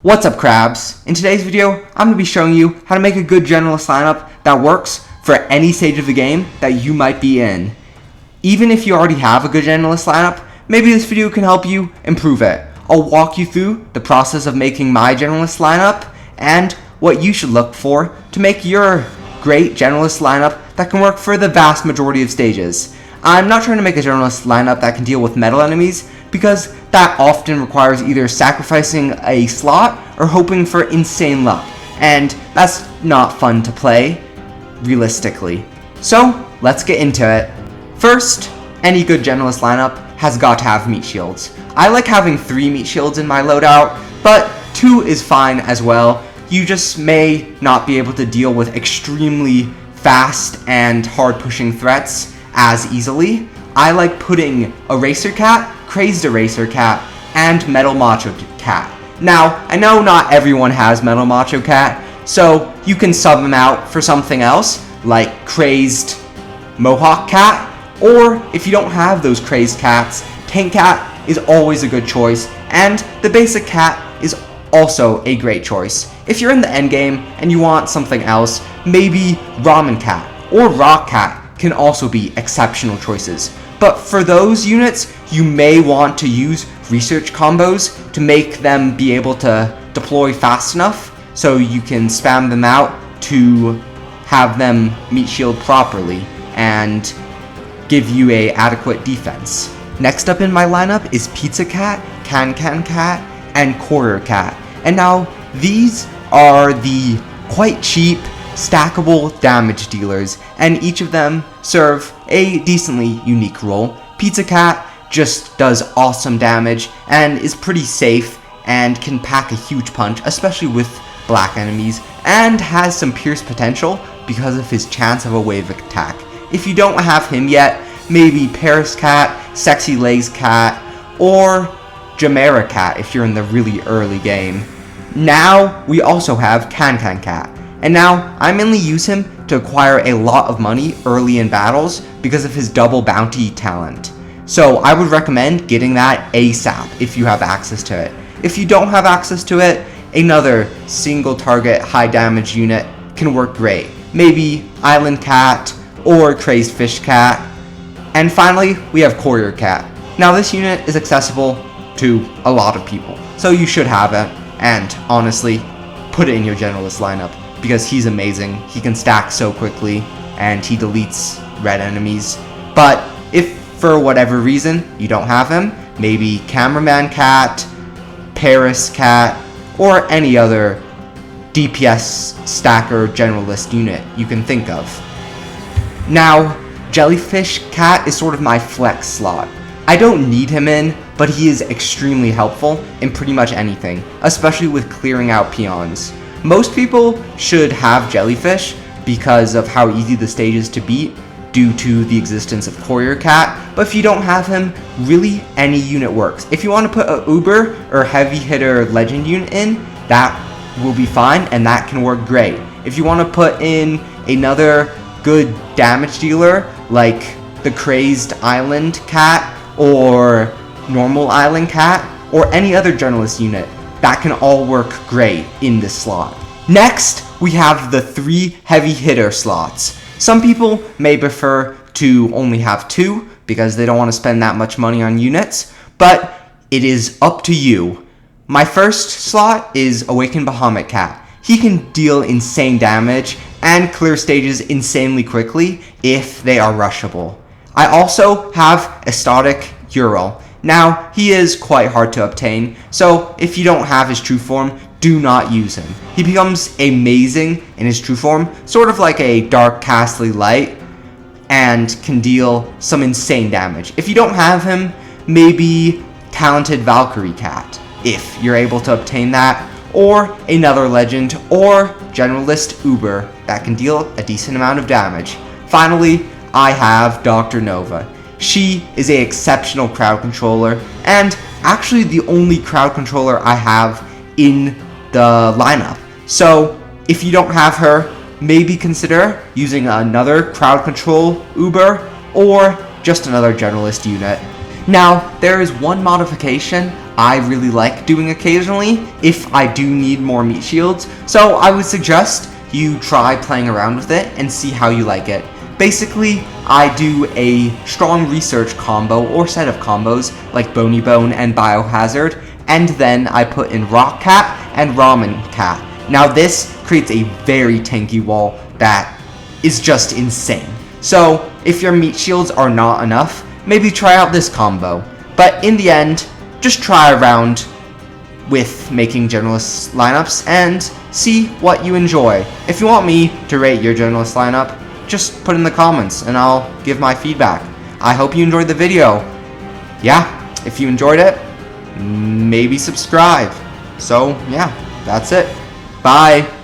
What's up, crabs? In today's video, I'm going to be showing you how to make a good generalist lineup that works for any stage of the game that you might be in. Even if you already have a good generalist lineup, maybe this video can help you improve it. I'll walk you through the process of making my generalist lineup and what you should look for to make your great generalist lineup that can work for the vast majority of stages. I'm not trying to make a generalist lineup that can deal with metal enemies, because that often requires either sacrificing a slot or hoping for insane luck, and that's not fun to play, realistically. So, let's get into it. First, any good generalist lineup has got to have meat shields. I like having 3 meat shields in my loadout, but 2 is fine as well. You just may not be able to deal with extremely fast and hard-pushing threats as easily. I like putting Eraser Cat, Crazed Eraser Cat, and Metal Macho Cat. Now, I know not everyone has Metal Macho Cat, so you can sub them out for something else, like Crazed Mohawk Cat, or if you don't have those Crazed Cats, Tank Cat is always a good choice, and the basic cat is also a great choice. If you're in the endgame and you want something else, maybe Ramen Cat or Rock Cat can also be exceptional choices. But for those units, you may want to use research combos to make them be able to deploy fast enough so you can spam them out to have them meat shield properly and give you a adequate defense. Next up in my lineup is Pizza Cat, Can Cat, and Quarter Cat. And now these are the quite cheap stackable damage dealers, and each of them serve a decently unique role. Pizza Cat just does awesome damage and is pretty safe and can pack a huge punch, especially with black enemies, and has some pierce potential because of his chance of a wave attack. If you don't have him yet, maybe Paris Cat, Sexy Legs Cat, or Jamera Cat if you're in the really early game. Now we also have Can Cat. And now, I mainly use him to acquire a lot of money early in battles because of his double bounty talent. So I would recommend getting that ASAP if you have access to it. If you don't have access to it, another single target high damage unit can work great. Maybe Island Cat or Crazed Fish Cat. And finally, we have Courier Cat. Now this unit is accessible to a lot of people, so you should have it, and honestly, put it in your generalist lineup, because he's amazing. He can stack so quickly, and he deletes red enemies. But if for whatever reason you don't have him, maybe Cameraman Cat, Paris Cat, or any other DPS stacker generalist unit you can think of. Now, Jellyfish Cat is sort of my flex slot. I don't need him in, but he is extremely helpful in pretty much anything, especially with clearing out peons. Most people should have Jellyfish because of how easy the stage is to beat due to the existence of Courier Cat, but if you don't have him, really any unit works. If you want to put a Uber or heavy hitter legend unit in, that will be fine and that can work great. If you want to put in another good damage dealer like the Crazed Island Cat or Normal Island Cat or any other generalist unit, that can all work great in this slot. Next, we have the 3 heavy hitter slots. Some people may prefer to only have 2 because they don't want to spend that much money on units, but it is up to you. My first slot is Awakened Bahamut Cat. He can deal insane damage and clear stages insanely quickly if they are rushable. I also have Exotic Ural. Now, he is quite hard to obtain, so if you don't have his true form, do not use him. He becomes amazing in his true form, sort of like a Dark Castly Light, and can deal some insane damage. If you don't have him, maybe Talented Valkyrie Cat, if you're able to obtain that, or another legend, or Generalist Uber that can deal a decent amount of damage. Finally, I have Dr. Nova. She is an exceptional crowd controller, and actually the only crowd controller I have in the lineup. So if you don't have her, maybe consider using another crowd control Uber or just another generalist unit. Now, there is one modification I really like doing occasionally if I do need more meat shields. So I would suggest you try playing around with it and see how you like it. Basically, I do a strong research combo or set of combos like Bony Bone and Biohazard, and then I put in Rock Cat and Ramen Cat. Now this creates a very tanky wall that is just insane. So if your meat shields are not enough, maybe try out this combo. But in the end, just try around with making Generalist lineups and see what you enjoy. If you want me to rate your Generalist lineup, just put in the comments and I'll give my feedback. I hope you enjoyed the video. Yeah, if you enjoyed it, maybe subscribe. So yeah, that's it. Bye.